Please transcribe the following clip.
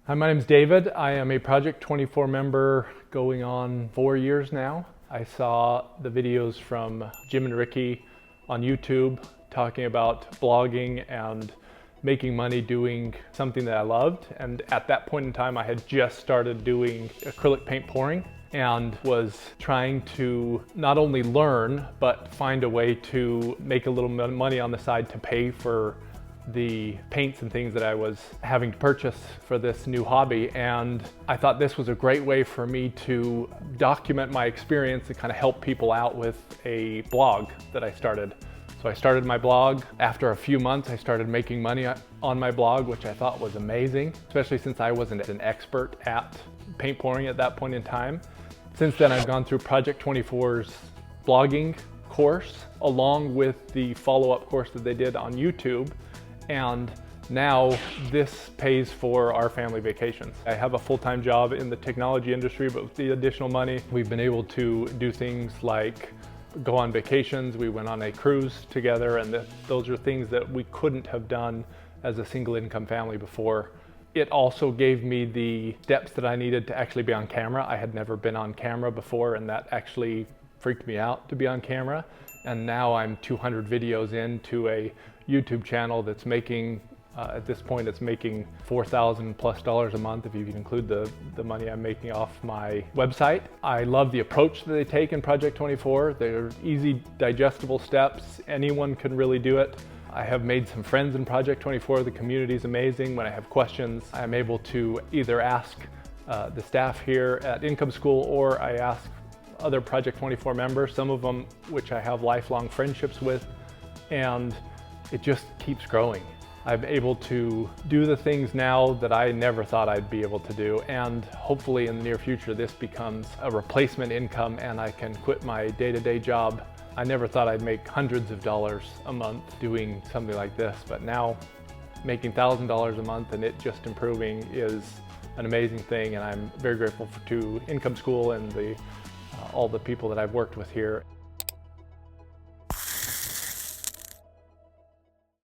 Hi, my name is David. I am a Project 24 member going on 4 years now. I saw the videos from Jim and Ricky on YouTube talking about blogging and making money doing something that I loved. And at that point in time, I had just started doing acrylic paint pouring and was trying to not only learn, but find a way to make a little money on the side to pay for the paints and things that I was having to purchase for this new hobby. And I thought this was a great way for me to document my experience and kind of help people out with a blog that I started. So I started my blog. After a few months, I started making money on my blog, which I thought was amazing, especially since I wasn't an expert at paint pouring at that point in time. Since then, I've gone through Project 24's blogging course, along with the follow-up course that they did on YouTube. And now this pays for our family vacations. I have a full-time job in the technology industry, but with the additional money, we've been able to do things like go on vacations. We went on a cruise together, and those are things that we couldn't have done as a single income family before. It also gave me the steps that I needed to actually be on camera. I had never been on camera before, and that actually freaked me out to be on camera. And now I'm 200 videos into a YouTube channel that's making, at this point, it's making $4,000+ a month if you can include the money I'm making off my website. I love the approach that they take in Project 24. They're easy, digestible steps. Anyone can really do it. I have made some friends in Project 24. The community is amazing. When I have questions, I'm able to either ask the staff here at Income School, or I ask other Project 24 members, some of them which I have lifelong friendships with, and it just keeps growing. I'm able to do the things now that I never thought I'd be able to do, and hopefully in the near future this becomes a replacement income and I can quit my day-to-day job. I never thought I'd make hundreds of dollars a month doing something like this, but now making $1,000 a month and it just improving is an amazing thing, and I'm very grateful to Income School and all the people that I've worked with here.